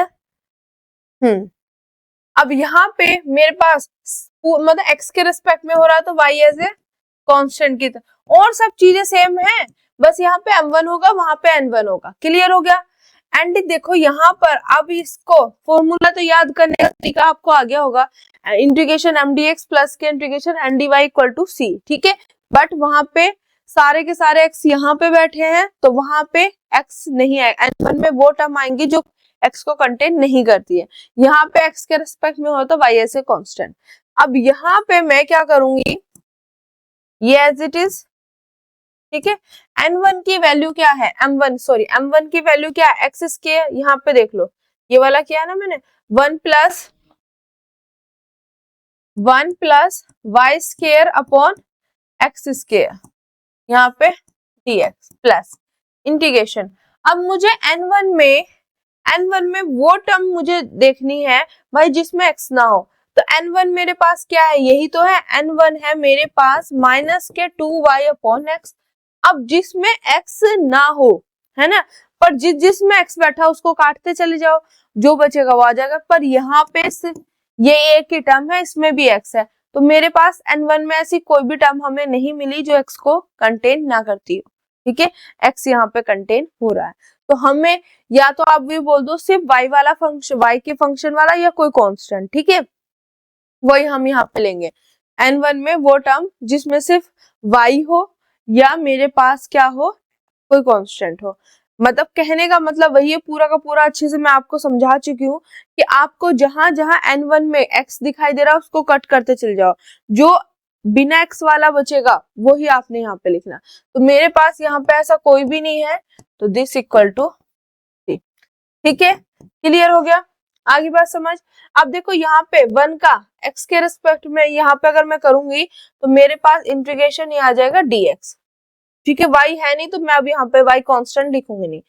Speaker 2: अब यहाँ पे मेरे पास मतलब x के रिस्पेक्ट में हो रहा है तो y एज ए कांस्टेंट की तरह, और सब चीजें सेम है, बस यहाँ पे m1 होगा वहां पे n1 होगा, क्लियर हो गया। एंड देखो यहाँ पर अब इसको फॉर्मूला तो याद करने का तरीका आपको आ गया होगा, integration m dx plus k integration n dy equal to c, ठीक है, बट वहां पे सारे के सारे x यहाँ पे बैठे हैं तो वहां पे x नहीं आएगा, n1 में वो टर्म आएंगी जो x को कंटेन नहीं करती है, यहाँ पे x के रिस्पेक्ट में हो तो y एज ए कांस्टेंट। अब यहाँ पे मैं क्या करूंगी, ये एज इट इज, ठीक है, n1 की वैल्यू क्या है, m1 की वैल्यू क्या है, x स्क्वायर, यहाँ पे देख लो ये वाला क्या है ना मैंने 1 plus y square upon x square, यहाँ पे dx प्लस इंटीग्रेशन। अब मुझे n1 में वो टर्म मुझे देखनी है भाई जिसमें x ना हो, तो n1 मेरे पास क्या है, यही तो है, n1 है मेरे पास minus k 2y upon x। अब जिसमें x ना हो है ना, पर जिसमें x बैठा उसको काटते चले जाओ, जो बचेगा वो आ जाएगा, पर यहाँ पे सिर्फ ये एक ही टर्म है, इसमें भी x है, तो मेरे पास n1 में ऐसी कोई भी टर्म हमें नहीं मिली जो x को कंटेन ना करती हो, ठीक है, x यहाँ पे कंटेन हो रहा है, तो हमें या तो आप भी बोल दो सिर्फ y वाला फंक्शन, y के फंक्शन वाला या कोई कांस्टेंट, ठीक है, वही हम यहाँ पे लेंगे। n1 में वो टर्म जिसमें सिर्फ y हो या मेरे पास क्या हो, कोई कांस्टेंट हो, मतलब कहने का मतलब वही है, पूरा का पूरा अच्छे से मैं आपको समझा चुकी हूँ कि आपको जहां जहां n1 में x दिखाई दे रहा है उसको कट करते चले जाओ, जो बिना x वाला बचेगा वही आपने यहाँ पे लिखना, तो मेरे पास यहाँ पे ऐसा कोई भी नहीं है, तो दिस इक्वल टू c, ठीक है, क्लियर हो गया, आगे बात समझ। अब देखो यहाँ पे 1 का x के रिस्पेक्ट में यहाँ पे अगर मैं करूंगी तो मेरे पास इंटीग्रेशन ये आ जाएगा dx, ठीक है, y है नहीं तो मैं अब यहाँ पे y कांस्टेंट लिखूंगी नहीं,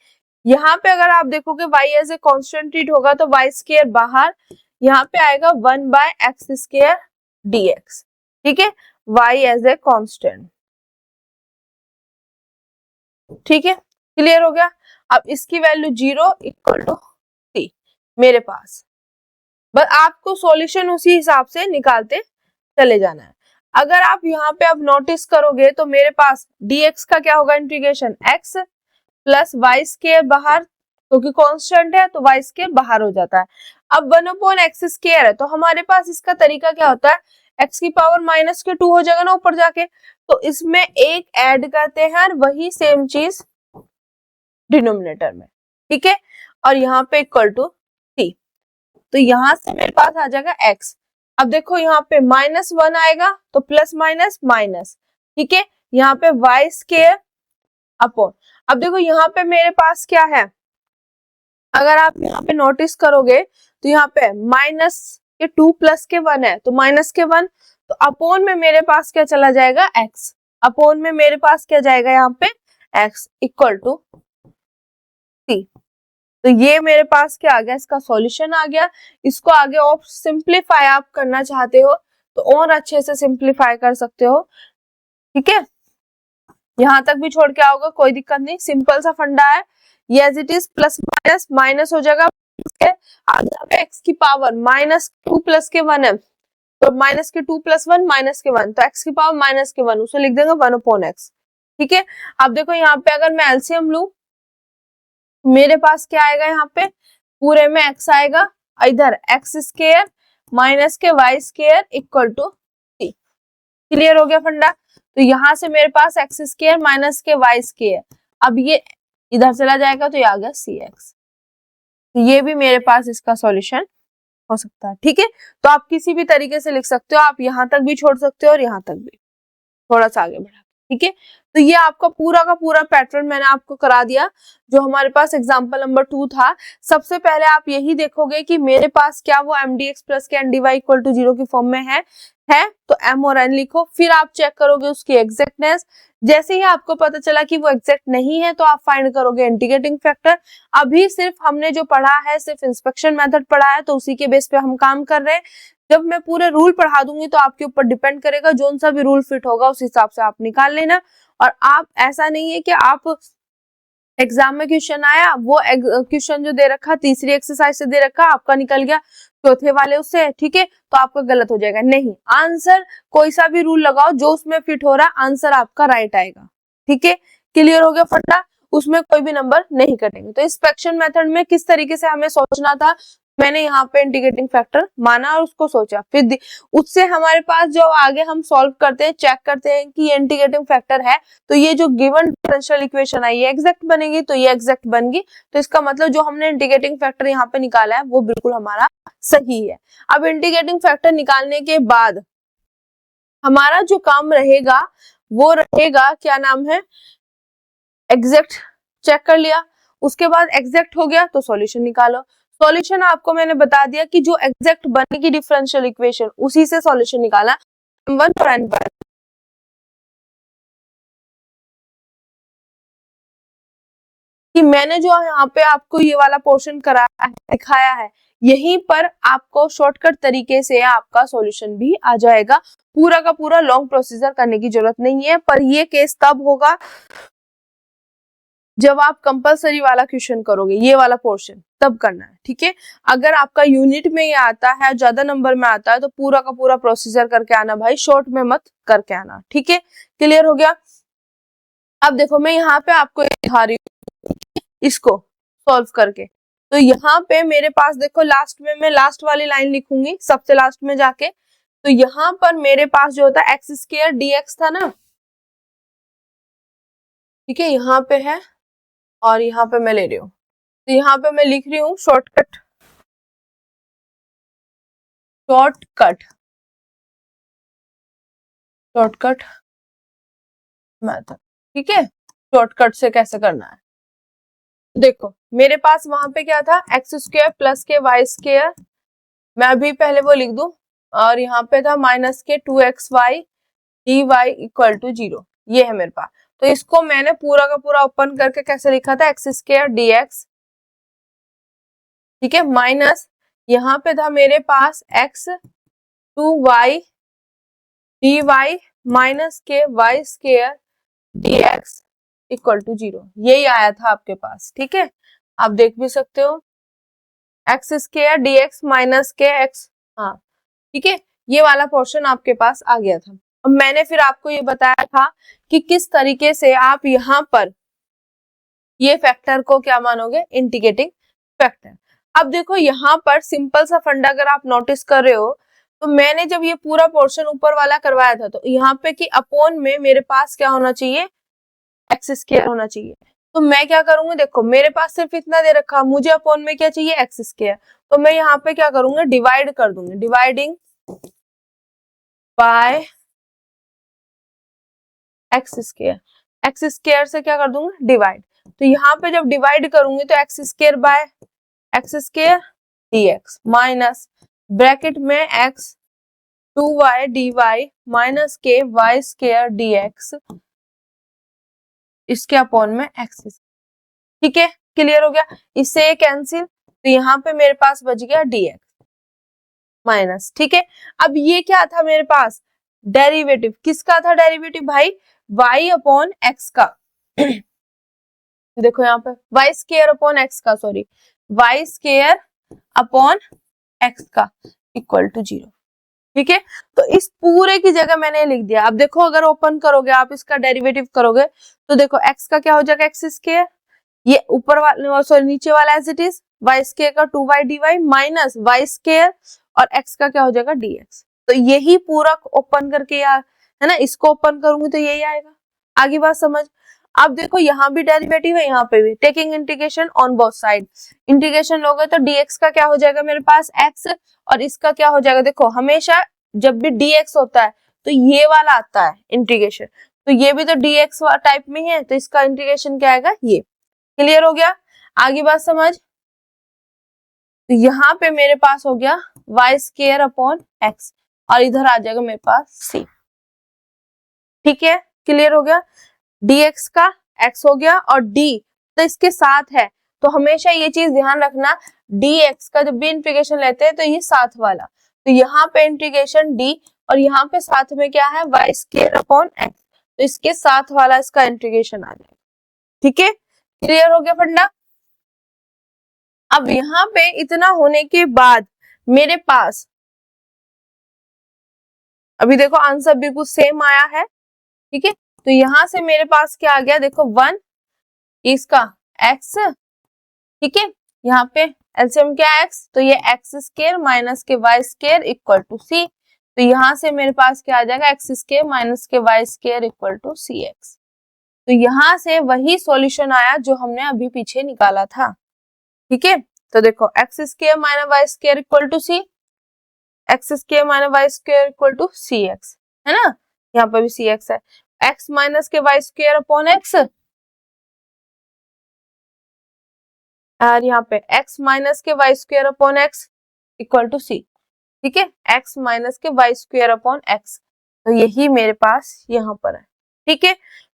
Speaker 2: यहाँ पे अगर आप देखोगे y as a constant treat होगा तो y स्क्वायर बाहर, यहाँ पे आएगा 1 बाय x स्क्वायर dx, ठीक है, y एज ए कांस्टेंट, ठीक है, क्लियर हो गया। अब इसकी वैल्यू 0 इक्वल टू c मेरे पास, बस आपको सॉल्यूशन उसी हिसाब से निकालते चले जाना है। अगर आप यहाँ पे अब नोटिस करोगे तो मेरे पास dx का क्या होगा, integration x plus y square बाहर, क्योंकि कांस्टेंट है तो y स्क्वायर बाहर हो जाता है। अब 1 अपॉन x स्क्वायर है तो हमारे पास इसका तरीका क्या होता है, x की पावर माइनस के 2 हो जाएगा ना ऊपर जाके, तो इसमें एक ऐड करते हैं और वही सेम चीज डिनोमिनेटर में, ठीक है, और यहाँ पे इक्वल टू c, तो यहाँ से मेरे पास आ जाएगा x। अब देखो यहाँ पे -1 आएगा तो प्लस माइनस माइनस, ठीक है, यहाँ पे y स्क्वायर अपॉन, अब देखो यहाँ पे मेरे पास क्या है, अगर आप यहाँ पे नोटिस करोगे तो यहाँ पे माइनस के 2 प्लस के 1 है तो माइनस के 1, तो अपॉन में मेरे पास क्या चला जाएगा x, अपॉन में मेरे पास क्या जाएगा यहाँ पे x इक्वल टू c, तो ये मेरे पास क्या आ गया, इसका सॉल्यूशन आ गया। इसको आगे और सिंप्लीफाई आप करना चाहते हो तो और अच्छे से सिंप्लीफाई कर सकते हो, ठीक है, यहाँ तक भी छोड़ के आओगे कोई दिक्कत नहीं, सिंपल सा फंडा है, ये as it is, plus minus minus हो जाएगा, आगे x की पावर -2 प्लस के 1 है तो माइनस के 2 प्लस 1 माइनस के 1, तो x की पावर माइनस के 1 उसे लिख देंगे 1 अपॉन x, ठीक है। अब देखो यहाँ पे अगर मैं एलसीएम लूं मेरे पास क्या आएगा, यहाँ पे पूरे में x आएगा, इधर x square minus k y square equal to c, clear हो गया फंडा। तो यहाँ से मेरे पास x square minus k y square, अब ये इधर चला जाएगा तो ये आ गया cx, तो ये भी मेरे पास इसका सॉल्यूशन हो सकता है, ठीक है। तो आप किसी भी तरीके से लिख सकते हो, आप यहाँ तक भी छोड़ सकते हो और यहाँ तक भी, थोड़ा सा आगे बढ़ा, ठीक है। तो ये आपका पूरा का पूरा पैटर्न मैंने आपको करा दिया जो हमारे पास एग्जाम्पल नंबर 2 था। सबसे पहले आप यही देखोगे कि मेरे पास क्या वो mdx प्लस के ndy इक्वल टू 0 की फॉर्म में है तो m और n लिखो, फिर आप चेक करोगे उसकी एग्जैक्टनेस। जैसे ही आपको पता चला कि वो एग्जैक्ट नहीं है तो आप फाइंड करोगे इंटीग्रेटिंग फैक्टर। अभी सिर्फ हमने जो पढ़ा है सिर्फ इंस्पेक्शन मेथड पढ़ा है, तो उसी के बेस पे हम काम कर रहे हैं। जब मैं पूरे रूल पढ़ा दूंगी तो आपके ऊपर डिपेंड करेगा, जोन सा भी रूल फिट होगा उस हिसाब से आप निकाल लेना। और आप ऐसा नहीं है कि आप एग्जाम में क्वेश्चन आया वो क्वेश्चन जो दे रखा तीसरी एक्सरसाइज से दे रखा आपका निकल गया चौथे वाले उससे, ठीक है, तो आपका गलत हो जाएगा। नहीं, आंसर कोई सा भी रूल लगाओ जो उसमें फिट हो रहा है आंसर आपका राइट आएगा। ठीक है, क्लियर हो गया फंडा, उसमें कोई भी नंबर नहीं कटेंगे। तो इंस्पेक्शन मेथड में किस तरीके से हमें सोचना था, मैंने यहाँ पे इंटीग्रेटिंग फैक्टर माना और उसको सोचा, फिर उससे हमारे पास जो आगे हम सॉल्व करते हैं चेक करते हैं कि ये इंटीग्रेटिंग फैक्टर है तो ये जो गिवन डिफरेंशियल इक्वेशन है ये एग्जैक्ट बनेगी, तो ये एग्जैक्ट बन गई, तो इसका मतलब जो हमने इंटीग्रेटिंग फैक्टर यहाँ पे निकाला है वो बिल्कुल हमारा सही है। अब इंटीग्रेटिंग फैक्टर निकालने के बाद हमारा जो काम रहेगा वो रहेगा क्या नाम है, एग्जैक्ट चेक कर लिया, उसके बाद एग्जैक्ट हो गया तो सॉल्यूशन निकालो। सॉल्यूशन आपको मैंने बता दिया कि जो एग्जैक्ट बनेगी डिफरेंशियल इक्वेशन उसी से सॉल्यूशन निकाला m1 और n1। कि मैंने जो यहाँ पे आपको ये वाला पोर्शन कराया है दिखाया है, यहीं पर आपको शॉर्टकट तरीके से आपका सॉल्यूशन भी आ जाएगा। पूरा का पूरा लॉन्ग प्रोसीजर करने की जरूरत नहीं है, पर ये केस तब होगा जब आप कंपलसरी वाला क्वेश्चन करोगे, ये वाला पोर्शन तब करना है। ठीक है, अगर आपका यूनिट में ये आता है ज्यादा नंबर में आता है तो पूरा का पूरा प्रोसीजर करके आना भाई, शॉर्ट में मत करके आना। ठीक है, क्लियर हो गया। अब देखो मैं यहाँ पे आपको दिखा रही हूँ इसको सॉल्व करके, तो यहाँ पे मेरे पास देखो लास्ट में मैं लास्ट वाली लाइन लिखूंगी सबसे लास्ट में जाके, तो यहाँ पर मेरे पास जो होता है एक्स स्क्वायर dx था ना, ठीक है, यहाँ पे है और यहाँ पे मैं ले रही हूँ, तो यहाँ पे मैं लिख रही हूँ शॉर्टकट मेथड। ठीक है, शॉर्टकट से कैसे करना है, देखो मेरे पास वहां पे क्या था एक्स स्क्वायर प्लस के वाई स्क्वायर, मैं अभी पहले वो लिख दूं, और यहाँ पे था माइनस के 2xy dy इक्वल टू 0, ये है मेरे पास। तो इसको मैंने पूरा का पूरा ओपन करके कैसे लिखा था एक्स स्क्वायर dx, ठीक है, माइनस यहाँ पे था मेरे पास x 2y dy minus k y square dx equal to 0, यही आया था आपके पास। ठीक है, आप देख भी सकते हो एक्स स्क्वायर dx माइनस के x, हाँ ठीक है, ये वाला पोर्शन आपके पास आ गया था। अब मैंने फिर आपको ये बताया था कि किस तरीके से आप यहाँ पर ये फैक्टर को क्या मानोगे, इंटीग्रेटिंग फैक्टर। अब देखो यहाँ पर सिंपल सा फंडा अगर आप नोटिस कर रहे हो, तो मैंने जब ये पूरा पोर्शन ऊपर वाला करवाया था तो यहाँ पे कि अपॉन में मेरे पास क्या होना चाहिए, एक्स स्क्वायर होना चाहिए। तो मैं क्या करूंगी, देखो मेरे पास सिर्फ इतना दे रखा, मुझे अपॉन में क्या चाहिए एक्स स्क्वायर, तो मैं यहाँ पे क्या करूंगी डिवाइड कर दूंगी, डिवाइडिंग बाय एक्स स्क्वायर से क्या कर दूंगी डिवाइड, तो यहाँ पे जब डिवाइड करूंगी तो x square by x square dx minus bracket में x 2y dy minus k y square dx इसके अपॉन में एक्स। ठीक है, क्लियर हो गया, इससे ये कैंसिल, तो यहाँ पे मेरे पास बच गया dx माइनस। ठीक है, अब ये क्या था मेरे पास डेरिवेटिव, किसका था डेरिवेटिव भाई, y अपॉन x का देखो यहाँ पे y स्क्वायर अपॉन x का, sorry y square upon x का इक्वल टू 0। ठीक है, तो इस पूरे की जगह मैंने लिख दिया। अब देखो अगर ओपन करोगे आप इसका डेरिवेटिव करोगे तो देखो x का क्या हो जाएगा एक्स स्क्वायर, ये ऊपर वाला सॉरी नीचे वाला as it is y square का 2y dy minus y square और x का क्या हो जाएगा dx, तो यही पूरा ओपन करके यार है ना, इसको ओपन करूंगी तो यही आएगा। आगे बात समझ। अब देखो यहाँ भी डेरिवेटिव है, यहाँ पे भी, taking integration on both side, integration लोगे तो dx का क्या हो जाएगा मेरे पास x और इसका क्या हो जाएगा, देखो हमेशा जब भी dx होता है तो ये वाला आता है इंटीग्रेशन, तो ये भी तो dx टाइप में है, तो इसका इंटीग्रेशन क्या आएगा, ये। क्लियर हो गया, आगे बात समझ। तो यहाँ पे मेरे पास हो गया y स्क्वायर अपॉन x और इधर आ जाएगा मेरे पास c। ठीक है, क्लियर हो गया। dx का x हो गया और d तो इसके साथ है, तो हमेशा ये चीज ध्यान रखना, dx का जब भी इंटीग्रेशन लेते हैं तो ये साथ वाला, तो यहाँ पे इंटीग्रेशन d और यहाँ पे साथ में क्या है, y स्क्वायर अपॉन x, तो इसके साथ वाला इसका इंटीग्रेशन आ जाएगा। ठीक है, क्लियर हो गया फंडा। अब यहाँ पे इतना होने के बाद मेरे पास अभी देखो आंसर बिल्कुल सेम आया है। ठीक है, तो यहां से मेरे पास क्या आ गया, देखो 1 इसका x, ठीक है, यहाँ पे एलसीएम क्या है x, तो ये x square minus k y square equal to c, तो यहाँ से मेरे पास क्या आ जाएगा, x square minus k y square equal to cx। तो यहाँ से वही सॉल्यूशन आया जो हमने अभी पीछे निकाला था। ठीक है, तो देखो x square minus y square equal to c, x square minus y square equal to cx, है ना, यहाँ पर भी cx है, x minus k y square upon x और यहाँ पे x minus k y square upon x equal to c। ठीक है, x minus k y square upon x, तो यही मेरे पास यहाँ पर है। ठीक है,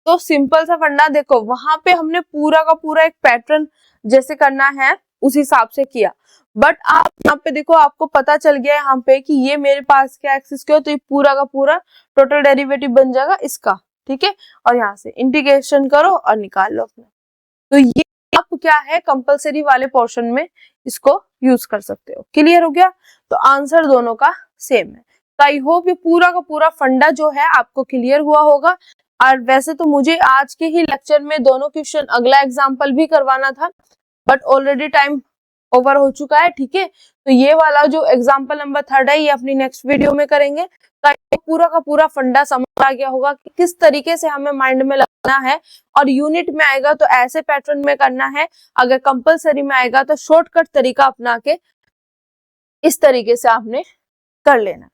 Speaker 2: तो सिंपल सा फंडा, देखो वहां पे हमने पूरा का पूरा एक पैटर्न जैसे करना है उस हिसाब से किया, बट आप यहाँ पे देखो आपको पता चल गया यहाँ पे कि ये मेरे पास क्या एक्स स्क्वायर, तो ये पूरा का पूरा टोटल डेरिवेटिव बन जाएगा इसका। ठीक है, और यहाँ से इंटीग्रेशन करो और निकाल लो अपना, तो ये आप क्या है कंपलसरी वाले पोर्शन में इसको यूज कर सकते हो। क्लियर हो गया, तो आंसर दोनों का सेम है। तो आई होप ये पूरा का पूरा फंडा जो है आपको क्लियर हुआ होगा। और वैसे तो मुझे आज के ही लेक्चर में दोनों क्वेश्चन अगला एग्जाम्पल भी करवाना था, बट ऑलरेडी टाइम ओवर हो चुका है। ठीक है, तो ये वाला जो एग्जाम्पल नंबर 3 है ये अपनी नेक्स्ट वीडियो में करेंगे, ताकि पूरा का पूरा फंडा समझ आ गया होगा कि किस तरीके से हमें माइंड में लगाना है। और यूनिट में आएगा तो ऐसे पैटर्न में करना है, अगर कंपलसरी में आएगा तो शॉर्टकट तरीका अपना के इस तरीके से आपने कर लेना।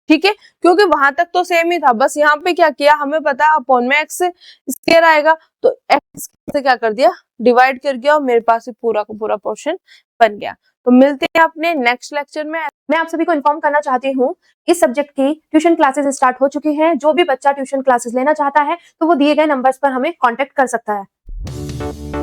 Speaker 2: ठीक है, क्योंकि वहां तक तो सेम ही था, बस यहाँ पे क्या किया, हमें पता है अपॉन में एक्स स्क्वायर आएगा, तो एक्स से क्या कर दिया, डिवाइड कर दिया और मेरे पास पूरा का पूरा पोर्शन बन गया। तो मिलते हैं अपने नेक्स्ट लेक्चर में।
Speaker 1: मैं आप सभी को इन्फॉर्म करना चाहती हूँ इस सब्जेक्ट की ट्यूशन क्लासेस स्टार्ट हो चुकी हैं। जो भी बच्चा ट्यूशन क्लासेस लेना चाहता है तो वो दिए गए नंबर्स पर हमें कांटेक्ट कर सकता है।